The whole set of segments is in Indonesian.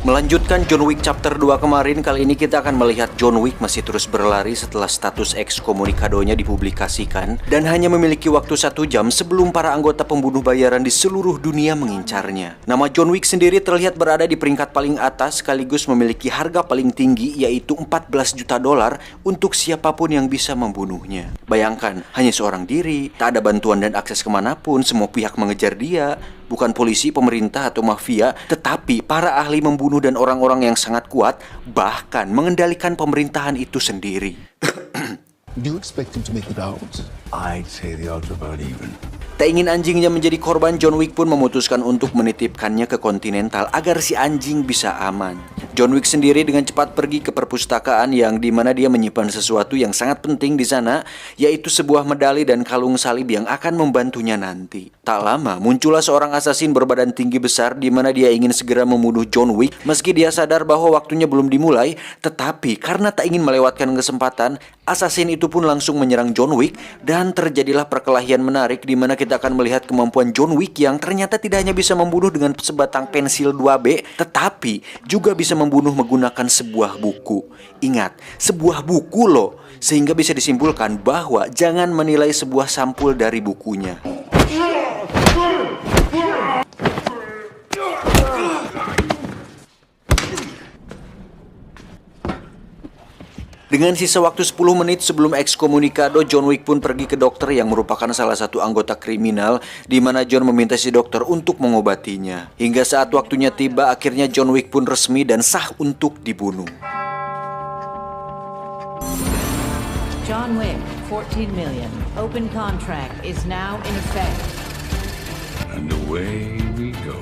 Melanjutkan John Wick chapter 2 kemarin, kali ini kita akan melihat John Wick masih terus berlari setelah status ekskomunikadonya dipublikasikan dan hanya memiliki waktu 1 jam sebelum para anggota pembunuh bayaran di seluruh dunia mengincarnya. Nama John Wick sendiri terlihat berada di peringkat paling atas sekaligus memiliki harga paling tinggi yaitu 14 juta dolar untuk siapapun yang bisa membunuhnya. Bayangkan, hanya seorang diri, tak ada bantuan dan akses kemanapun, semua pihak mengejar dia. Bukan polisi, pemerintah, atau mafia, tetapi para ahli membunuh dan orang-orang yang sangat kuat, bahkan mengendalikan pemerintahan itu sendiri. Do you expect him to make it out? I'd say the odds are about even. Tak ingin anjingnya menjadi korban, John Wick pun memutuskan untuk menitipkannya ke Continental agar si anjing bisa aman. John Wick sendiri dengan cepat pergi ke perpustakaan yang dimana dia menyimpan sesuatu yang sangat penting di sana, yaitu sebuah medali dan kalung salib yang akan membantunya nanti. Tak lama muncullah seorang asasin berbadan tinggi besar di mana dia ingin segera membunuh John Wick meski dia sadar bahwa waktunya belum dimulai, tetapi karena tak ingin melewatkan kesempatan, asasin itu pun langsung menyerang John Wick dan terjadilah perkelahian menarik di mana kita akan melihat kemampuan John Wick yang ternyata tidak hanya bisa membunuh dengan sebatang pensil 2B, tetapi juga bisa membunuh menggunakan sebuah buku. Ingat, sebuah buku loh, sehingga bisa disimpulkan bahwa jangan menilai sebuah sampul dari bukunya. Dengan sisa waktu 10 menit sebelum ekskomunikado, John Wick pun pergi ke dokter yang merupakan salah satu anggota kriminal, di mana John meminta si dokter untuk mengobatinya. Hingga saat waktunya tiba, akhirnya John Wick pun resmi dan sah untuk dibunuh. John Wick, 14 million. Open contract is now in effect. And away we go.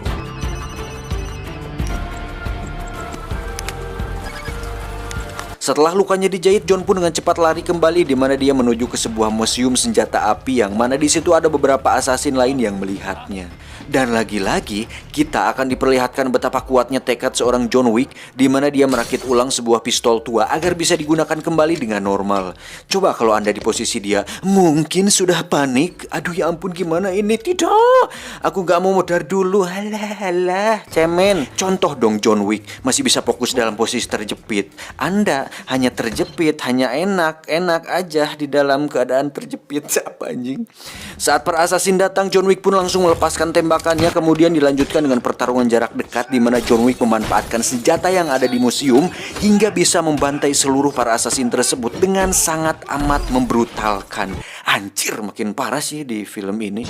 Setelah lukanya dijahit, John pun dengan cepat lari kembali di mana dia menuju ke sebuah museum senjata api yang mana di situ ada beberapa asasin lain yang melihatnya. Dan lagi-lagi kita akan diperlihatkan betapa kuatnya tekad seorang John Wick di mana dia merakit ulang sebuah pistol tua agar bisa digunakan kembali dengan normal. Coba kalau Anda di posisi dia, mungkin sudah panik. Aduh ya ampun, gimana ini? Tidak, aku gak mau modar dulu. Halah, cemen. Contoh dong John Wick masih bisa fokus dalam posisi terjepit. Anda hanya terjepit, hanya enak aja di dalam keadaan terjepit. Siapa anjing? Saat para assassin datang, John Wick pun langsung melepaskan tembakannya, kemudian dilanjutkan dengan pertarungan jarak dekat di mana John Wick memanfaatkan senjata yang ada di museum hingga bisa membantai seluruh para assassin tersebut dengan sangat amat membrutalkan. Anjir, makin parah sih di film ini.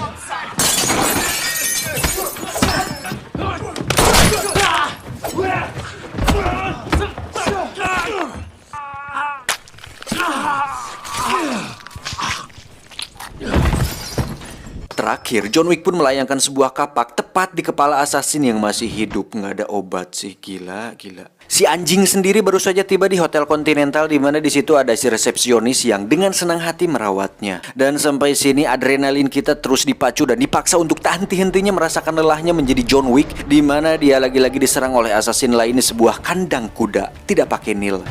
Terakhir, John Wick pun melayangkan sebuah kapak tepat di kepala assassin yang masih hidup. Nggak ada obat sih, gila. Si anjing sendiri baru saja tiba di Hotel Continental di mana di situ ada si resepsionis yang dengan senang hati merawatnya. Dan sampai sini adrenalin kita terus dipacu dan dipaksa untuk tak henti-hentinya merasakan lelahnya menjadi John Wick di mana dia lagi-lagi diserang oleh assassin lain di sebuah kandang kuda, tidak pakai nil.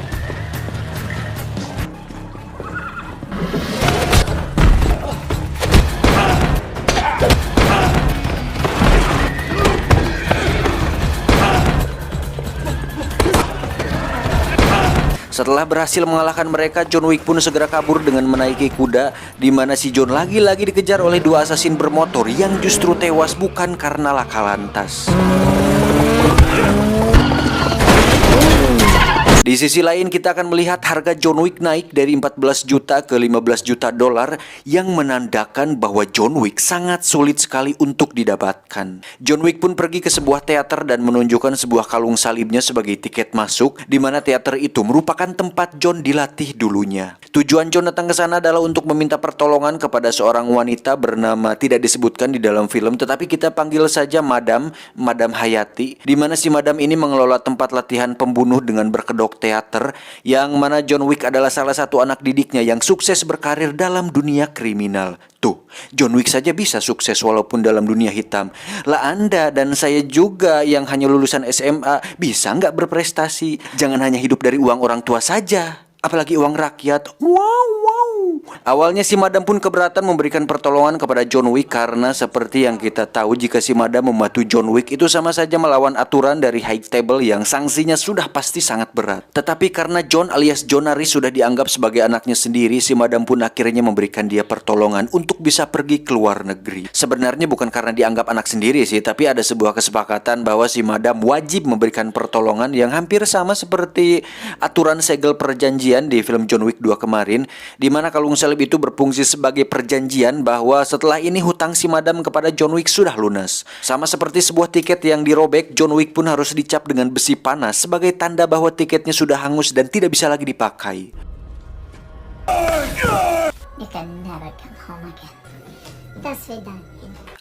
Setelah berhasil mengalahkan mereka, John Wick pun segera kabur dengan menaiki kuda, di mana si John lagi-lagi dikejar oleh dua assassin bermotor yang justru tewas bukan karena laka lantas. Di sisi lain kita akan melihat harga John Wick naik dari 14 juta ke 15 juta dolar yang menandakan bahwa John Wick sangat sulit sekali untuk didapatkan. John Wick pun pergi ke sebuah teater dan menunjukkan sebuah kalung salibnya sebagai tiket masuk, di mana teater itu merupakan tempat John dilatih dulunya. Tujuan John datang ke sana adalah untuk meminta pertolongan kepada seorang wanita bernama tidak disebutkan di dalam film, tetapi kita panggil saja Madam Hayati, di mana si Madam ini mengelola tempat latihan pembunuh dengan berkedok teater, yang mana John Wick adalah salah satu anak didiknya yang sukses berkarir dalam dunia kriminal. Tuh, John Wick saja bisa sukses walaupun dalam dunia hitam. Lah Anda dan saya juga yang hanya lulusan SMA bisa nggak berprestasi? Jangan hanya hidup dari uang orang tua saja, apalagi uang rakyat. Wow. Awalnya si Madam pun keberatan memberikan pertolongan kepada John Wick karena seperti yang kita tahu, jika si Madam membantu John Wick itu sama saja melawan aturan dari High Table yang sanksinya sudah pasti sangat berat. Tetapi karena John alias John Aris sudah dianggap sebagai anaknya sendiri, si Madam pun akhirnya memberikan dia pertolongan untuk bisa pergi ke luar negeri. Sebenarnya bukan karena dianggap anak sendiri sih, tapi ada sebuah kesepakatan bahwa si Madam wajib memberikan pertolongan yang hampir sama seperti aturan segel perjanjian di film John Wick 2 kemarin, di mana kalung salib itu berfungsi sebagai perjanjian bahwa setelah ini hutang si Madam kepada John Wick sudah lunas. Sama seperti sebuah tiket yang dirobek, John Wick pun harus dicap dengan besi panas sebagai tanda bahwa tiketnya sudah hangus dan tidak bisa lagi dipakai. You can never come home again. That's it, done.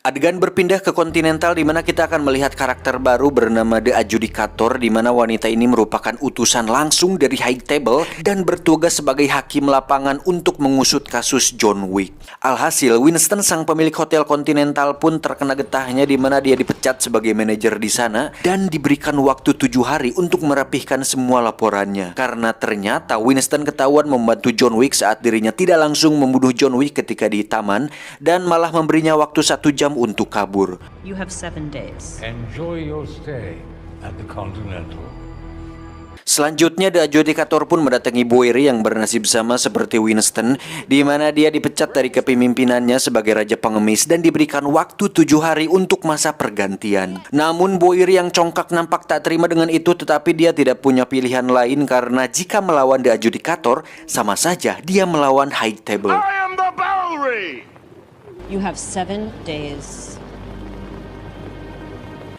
Adegan berpindah ke kontinental di mana kita akan melihat karakter baru bernama The Adjudicator, di mana wanita ini merupakan utusan langsung dari High Table dan bertugas sebagai hakim lapangan untuk mengusut kasus John Wick. Alhasil, Winston sang pemilik hotel kontinental pun terkena getahnya, di mana dia dipecat sebagai manajer di sana dan diberikan waktu 7 hari untuk merapihkan semua laporannya. Karena ternyata Winston ketahuan membantu John Wick saat dirinya tidak langsung membunuh John Wick ketika di taman dan malah memberinya waktu 1 jam untuk kabur. You have 7 days. Enjoy your stay at the Continental. Selanjutnya, The Adjudicator pun mendatangi Boiri yang bernasib sama seperti Winston, di mana dia dipecat dari kepemimpinannya sebagai Raja Pengemis dan diberikan waktu 7 hari untuk masa pergantian. Namun Boiri yang congkak nampak tak terima dengan itu, tetapi dia tidak punya pilihan lain karena jika melawan The Adjudicator, sama saja dia melawan High Table. I am the Bowery! You have 7 days.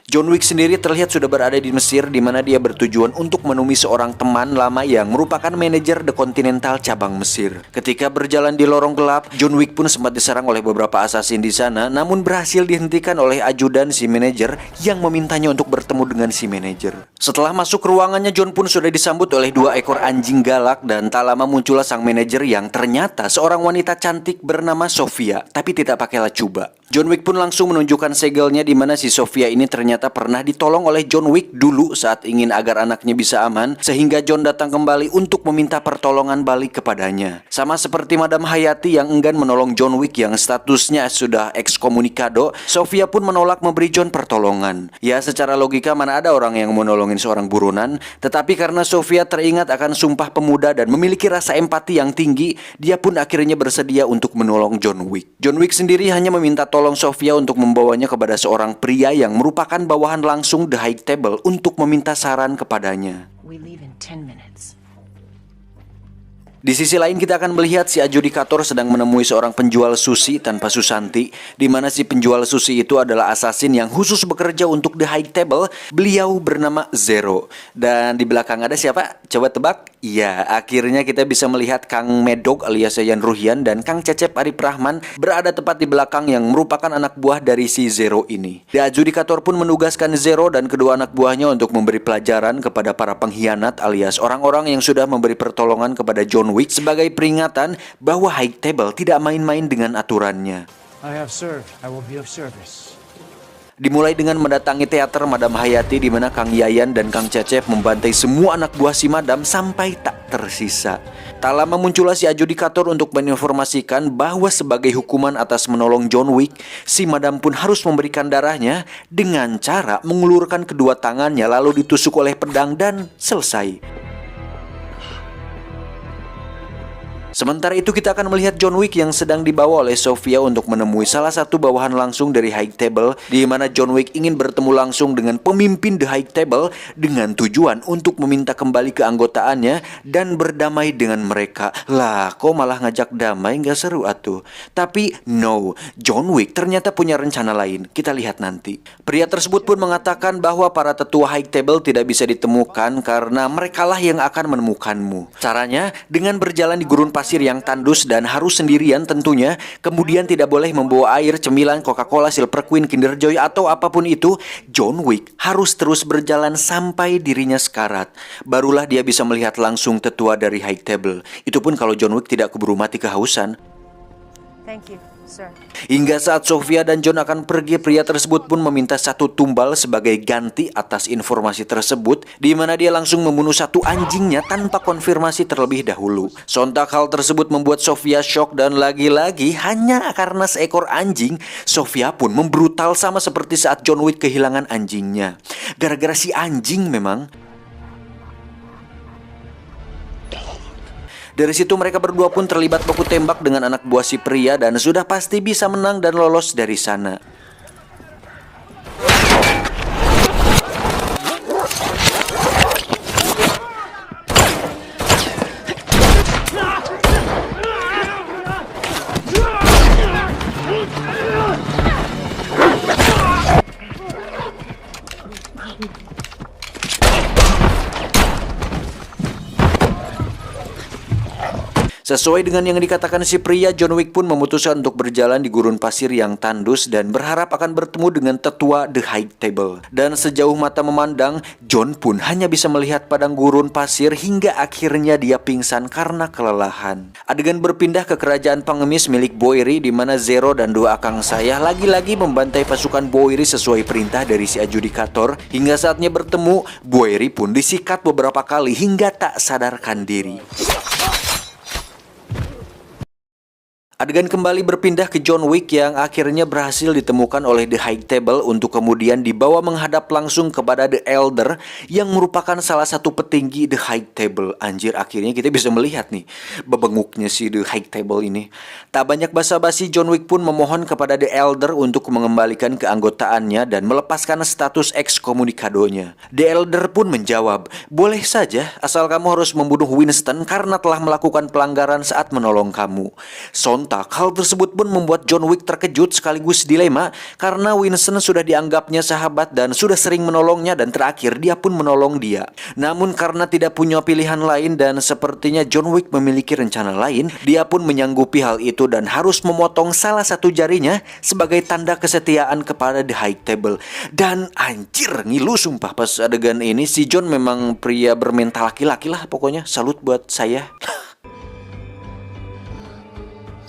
John Wick sendiri terlihat sudah berada di Mesir, di mana dia bertujuan untuk menemui seorang teman lama yang merupakan manajer The Continental cabang Mesir. Ketika berjalan di lorong gelap, John Wick pun sempat diserang oleh beberapa assassin di sana, namun berhasil dihentikan oleh ajudan si manajer yang memintanya untuk bertemu dengan si manajer. Setelah masuk ke ruangannya, John pun sudah disambut oleh 2 ekor anjing galak dan tak lama muncullah sang manajer yang ternyata seorang wanita cantik bernama Sofia, tapi tidak pakai lacuba. John Wick pun langsung menunjukkan segelnya, di mana si Sofia ini ternyata pernah ditolong oleh John Wick dulu saat ingin agar anaknya bisa aman, sehingga John datang kembali untuk meminta pertolongan balik kepadanya. Sama seperti Madam Hayati yang enggan menolong John Wick yang statusnya sudah ekskomunikado, Sofia pun menolak memberi John pertolongan. Ya, secara logika mana ada orang yang menolongin seorang buronan, tetapi karena Sofia teringat akan Sumpah Pemuda dan memiliki rasa empati yang tinggi, dia pun akhirnya bersedia untuk menolong John Wick. John Wick sendiri hanya meminta tolong Sofia untuk membawanya kepada seorang pria yang merupakan bawahan langsung The High Table untuk meminta saran kepadanya. We leave in 10 minutes. Di sisi lain kita akan melihat si Adjudicator sedang menemui seorang penjual sushi tanpa Susanti, di mana si penjual sushi itu adalah assassin yang khusus bekerja untuk The High Table. Beliau bernama Zero. Dan di belakang ada siapa? Coba tebak? Iya, akhirnya kita bisa melihat Kang Medog alias Yayan Ruhian dan Kang Cecep Arif Rahman berada tepat di belakang yang merupakan anak buah dari si Zero ini. The Adjudicator pun menugaskan Zero dan kedua anak buahnya untuk memberi pelajaran kepada para pengkhianat alias orang-orang yang sudah memberi pertolongan kepada John Wick sebagai peringatan bahwa High Table tidak main-main dengan aturannya. I have served. I will be of service. Dimulai dengan mendatangi teater Madam Hayati, di mana Kang Yayan dan Kang Cecep membantai semua anak buah si Madam sampai tak tersisa. Tak lama muncullah si Adjudicator untuk menginformasikan bahwa sebagai hukuman atas menolong John Wick, si Madam pun harus memberikan darahnya dengan cara mengulurkan kedua tangannya lalu ditusuk oleh pedang dan selesai. Sementara itu kita akan melihat John Wick yang sedang dibawa oleh Sofia untuk menemui salah satu bawahan langsung dari High Table, di mana John Wick ingin bertemu langsung dengan pemimpin The High Table dengan tujuan untuk meminta kembali keanggotaannya dan berdamai dengan mereka. Lah, kok malah ngajak damai, nggak seru atuh. Tapi no, John Wick ternyata punya rencana lain. Kita lihat nanti. Pria tersebut pun mengatakan bahwa para tetua High Table tidak bisa ditemukan karena merekalah yang akan menemukanmu. Caranya dengan berjalan di gurun pasir yang tandus dan harus sendirian tentunya, kemudian tidak boleh membawa air, cemilan, Coca-Cola, Silver Queen, Kinder Joy atau apapun itu. John Wick harus terus berjalan sampai dirinya sekarat. Barulah dia bisa melihat langsung tetua dari High Table. Itu pun kalau John Wick tidak keburu mati kehausan. Thank you. sir. Hingga saat Sofia dan John akan pergi, pria tersebut pun meminta satu tumbal sebagai ganti atas informasi tersebut, di mana dia langsung membunuh satu anjingnya tanpa konfirmasi terlebih dahulu. Sontak hal tersebut membuat Sofia shock, dan lagi-lagi hanya karena seekor anjing, Sofia pun membrutal sama seperti saat John Wick kehilangan anjingnya. Gara-gara si anjing memang. Dari situ mereka berdua pun terlibat baku tembak dengan anak buah si pria dan sudah pasti bisa menang dan lolos dari sana. Sesuai dengan yang dikatakan si pria, John Wick pun memutuskan untuk berjalan di gurun pasir yang tandus dan berharap akan bertemu dengan tetua The High Table. Dan sejauh mata memandang, John pun hanya bisa melihat padang gurun pasir hingga akhirnya dia pingsan karena kelelahan. Adegan berpindah ke kerajaan pengemis milik Boiri, di mana Zero dan dua akang saya lagi-lagi membantai pasukan Boiri sesuai perintah dari si adjudikator. Hingga saatnya bertemu, Boiri pun disikat beberapa kali hingga tak sadarkan diri. Adegan kembali berpindah ke John Wick yang akhirnya berhasil ditemukan oleh The High Table untuk kemudian dibawa menghadap langsung kepada The Elder yang merupakan salah satu petinggi The High Table. Anjir, akhirnya kita bisa melihat nih bebenguknya si The High Table ini. Tak banyak basa-basi, John Wick pun memohon kepada The Elder untuk mengembalikan keanggotaannya dan melepaskan status ekskomunikadonya. The Elder pun menjawab, "Boleh saja, asal kamu harus membunuh Winston karena telah melakukan pelanggaran saat menolong kamu." Hal tersebut pun membuat John Wick terkejut sekaligus dilema karena Winston sudah dianggapnya sahabat dan sudah sering menolongnya, dan terakhir dia pun menolong dia. Namun karena tidak punya pilihan lain dan sepertinya John Wick memiliki rencana lain, dia pun menyanggupi hal itu dan harus memotong salah satu jarinya sebagai tanda kesetiaan kepada The High Table. Dan anjir, ngilu sumpah pas adegan ini. Si John memang pria bermental laki-laki lah pokoknya. Salut buat saya.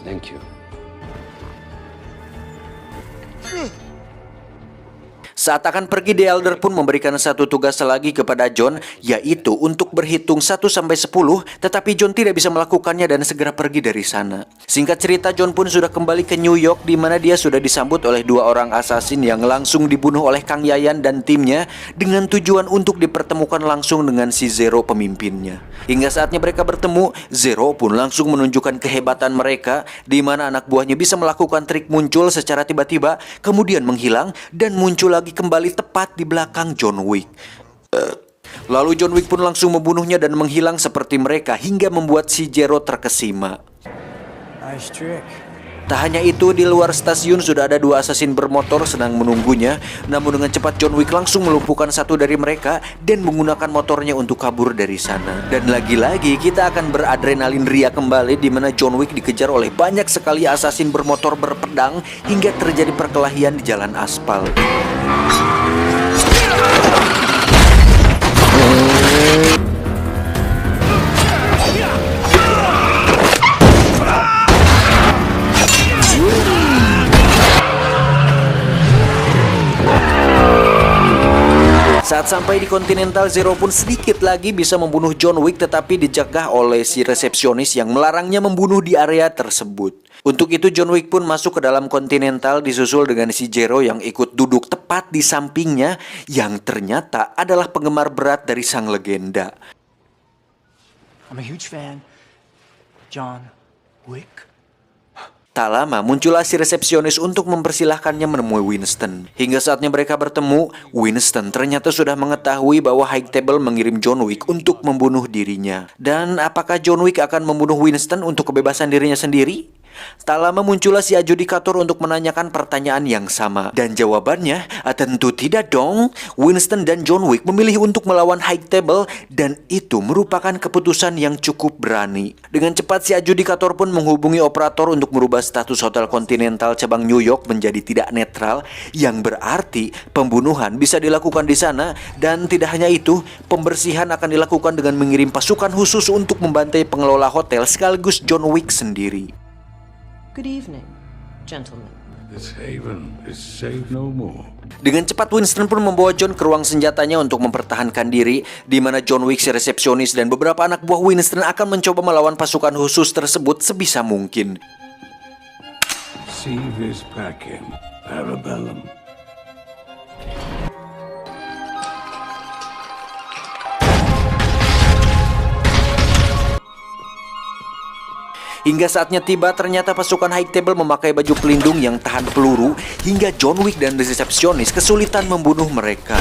Thank you. Saat akan pergi, The Elder pun memberikan satu tugas lagi kepada John, yaitu untuk berhitung 1-10, tetapi John tidak bisa melakukannya dan segera pergi dari sana. Singkat cerita, John pun sudah kembali ke New York, di mana dia sudah disambut oleh dua orang assassin yang langsung dibunuh oleh Kang Yayan dan timnya dengan tujuan untuk dipertemukan langsung dengan si Zero pemimpinnya. Hingga saatnya mereka bertemu, Zero pun langsung menunjukkan kehebatan mereka, di mana anak buahnya bisa melakukan trik muncul secara tiba-tiba, kemudian menghilang dan muncul lagi kembali tepat di belakang John Wick. Lalu John Wick pun langsung membunuhnya dan menghilang seperti mereka hingga membuat si Zero terkesima. Nice trick. Tak hanya itu, di luar stasiun sudah ada dua assassin bermotor sedang menunggunya. Namun dengan cepat John Wick langsung melumpuhkan satu dari mereka dan menggunakan motornya untuk kabur dari sana. Dan lagi-lagi kita akan beradrenalin ria kembali, di mana John Wick dikejar oleh banyak sekali assassin bermotor berpedang hingga terjadi perkelahian di jalan aspal. Saat sampai di Continental, Zero pun sedikit lagi bisa membunuh John Wick, tetapi dicegah oleh si resepsionis yang melarangnya membunuh di area tersebut. Untuk itu John Wick pun masuk ke dalam Continental disusul dengan si Zero yang ikut duduk tepat di sampingnya, yang ternyata adalah penggemar berat dari sang legenda. I'm a huge fan. John Wick. Tak lama muncullah si resepsionis untuk mempersilahkannya menemui Winston. Hingga saatnya mereka bertemu, Winston ternyata sudah mengetahui bahwa High Table mengirim John Wick untuk membunuh dirinya. Dan apakah John Wick akan membunuh Winston untuk kebebasan dirinya sendiri? Tak lama muncullah si adjudikator untuk menanyakan pertanyaan yang sama. Dan jawabannya, tentu tidak dong. Winston dan John Wick memilih untuk melawan High Table, dan itu merupakan keputusan yang cukup berani. Dengan cepat si adjudikator pun menghubungi operator untuk merubah status Hotel Continental cabang New York menjadi tidak netral, yang berarti pembunuhan bisa dilakukan di sana. Dan tidak hanya itu, pembersihan akan dilakukan dengan mengirim pasukan khusus untuk membantai pengelola hotel sekaligus John Wick sendiri. Good evening. gentlemen. This haven is safe no more. Dengan cepat Winston pun membawa John ke ruang senjatanya untuk mempertahankan diri, di mana John Wick, si resepsionis, dan beberapa anak buah Winston akan mencoba melawan pasukan khusus tersebut sebisa mungkin. See this packing. Parabellum. Hingga saatnya tiba, ternyata pasukan High Table memakai baju pelindung yang tahan peluru, hingga John Wick dan resepsionis kesulitan membunuh mereka.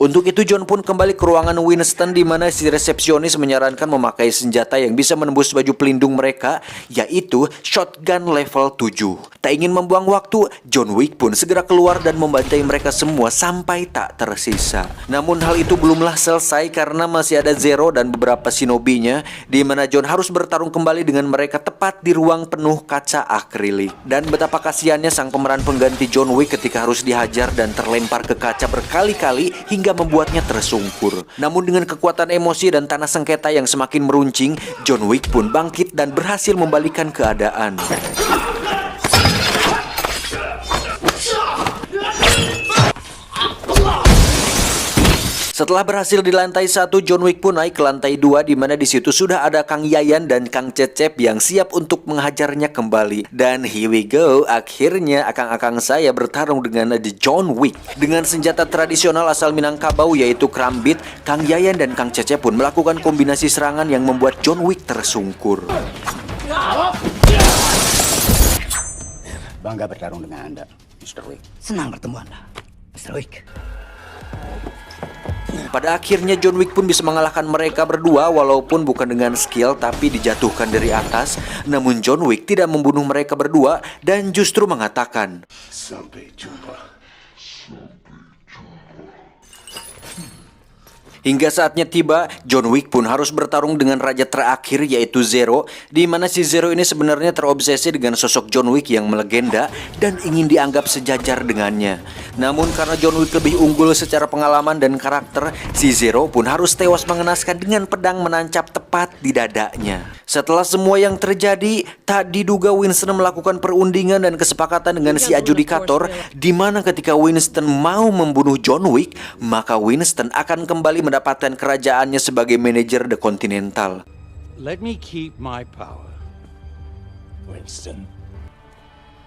Untuk itu John pun kembali ke ruangan Winston, di mana si resepsionis menyarankan memakai senjata yang bisa menembus baju pelindung mereka, yaitu shotgun level 7. Tak ingin membuang waktu, John Wick pun segera keluar dan membantai mereka semua sampai tak tersisa. Namun hal itu belumlah selesai karena masih ada Zero dan beberapa shinobinya, di mana John harus bertarung kembali dengan mereka tepat di ruang penuh kaca akrilik. Dan betapa kasihannya sang pemeran pengganti John Wick ketika harus dihajar dan terlempar ke kaca berkali-kali hingga membuatnya tersungkur. Namun dengan kekuatan emosi dan tanah sengketa yang semakin meruncing, John Wick pun bangkit dan berhasil membalikan keadaan. Setelah berhasil di lantai 1, John Wick pun naik ke lantai 2, di mana di situ sudah ada Kang Yayan dan Kang Cecep yang siap untuk menghajarnya kembali. Dan here we go, akhirnya akang-akang saya bertarung dengan The John Wick. Dengan senjata tradisional asal Minangkabau yaitu Krambit, Kang Yayan dan Kang Cecep pun melakukan kombinasi serangan yang membuat John Wick tersungkur. Bangga bertarung dengan Anda, Mr. Wick. Senang bertemu Anda, Mr. Wick. Pada akhirnya John Wick pun bisa mengalahkan mereka berdua, walaupun bukan dengan skill tapi dijatuhkan dari atas. Namun John Wick tidak membunuh mereka berdua dan justru mengatakan, Sampai jumpa. hingga saatnya tiba, John Wick pun harus bertarung dengan raja terakhir yaitu Zero, di mana si Zero ini sebenarnya terobsesi dengan sosok John Wick yang melegenda dan ingin dianggap sejajar dengannya. Namun karena John Wick lebih unggul secara pengalaman dan karakter, si Zero pun harus tewas mengenaskan dengan pedang menancap tepat di dadanya. Setelah semua yang terjadi, tak diduga Winston melakukan perundingan dan kesepakatan dengan si adjudikator, di mana ketika Winston mau membunuh John Wick, maka Winston akan kembali mendapatkan kerajaannya sebagai manajer The Continental. Let me keep my power. Winston.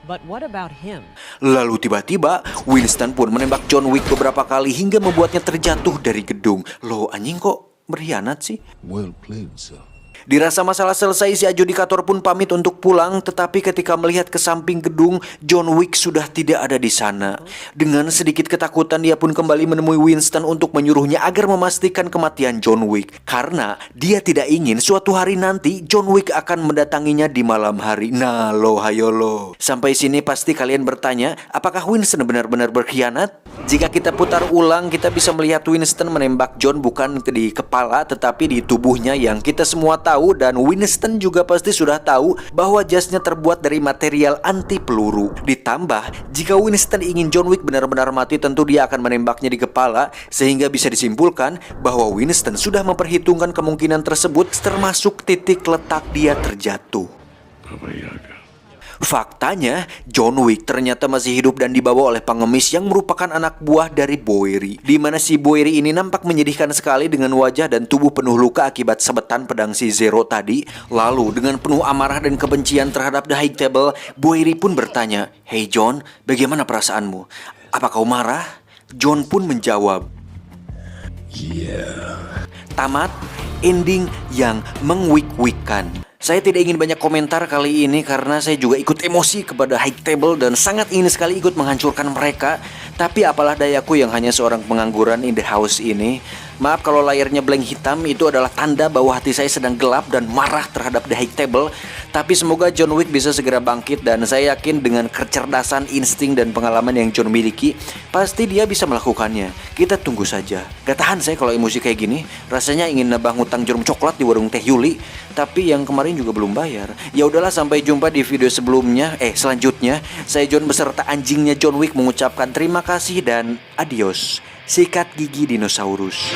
But what about him? Lalu tiba-tiba Winston pun menembak John Wick beberapa kali hingga membuatnya terjatuh dari gedung. Loh, anjing kok berkhianat sih? Well played, sir. Dirasa masalah selesai, si adjudikator pun pamit untuk pulang, tetapi ketika melihat ke samping gedung, John Wick sudah tidak ada di sana. Dengan sedikit ketakutan, dia pun kembali menemui Winston untuk menyuruhnya agar memastikan kematian John Wick, karena dia tidak ingin suatu hari nanti John Wick akan mendatanginya di malam hari. Nah lo, hayo lo. Sampai sini pasti kalian bertanya, apakah Winston benar-benar berkhianat? Jika kita putar ulang, kita bisa melihat Winston menembak John bukan di kepala, tetapi di tubuhnya yang kita semua tahu. Dan Winston juga pasti sudah tahu bahwa jasnya terbuat dari material anti peluru. Ditambah, jika Winston ingin John Wick benar-benar mati, tentu dia akan menembaknya di kepala, sehingga bisa disimpulkan bahwa Winston sudah memperhitungkan kemungkinan tersebut, termasuk titik letak dia terjatuh. Baba Yaga. Faktanya, John Wick ternyata masih hidup dan dibawa oleh pengemis yang merupakan anak buah dari Bowery, di mana si Bowery ini nampak menyedihkan sekali dengan wajah dan tubuh penuh luka akibat sabetan pedang si Zero tadi. Lalu dengan penuh amarah dan kebencian terhadap The High Table, Bowery pun bertanya, "Hey John, bagaimana perasaanmu? Apa kau marah?" John pun menjawab, Yeah. tamat ending yang mengwik-wikkan. Saya tidak ingin banyak komentar kali ini karena saya juga ikut emosi kepada High Table dan sangat ingin sekali ikut menghancurkan mereka. Tapi apalah dayaku yang hanya seorang pengangguran in the house ini. Maaf kalau layarnya blank hitam, itu adalah tanda bahwa hati saya sedang gelap dan marah terhadap The High Table. Tapi semoga John Wick bisa segera bangkit, dan saya yakin dengan kecerdasan, insting, dan pengalaman yang John miliki, pasti dia bisa melakukannya. Kita tunggu saja. Gak tahan saya kalau emosi kayak gini. Rasanya ingin nabah ngutang jarum coklat di warung Teh Yuli, tapi yang kemarin juga belum bayar. Ya udahlah, sampai jumpa di video selanjutnya. Saya John beserta anjingnya John Wick mengucapkan terima kasih dan adios. Sikat gigi dinosaurus.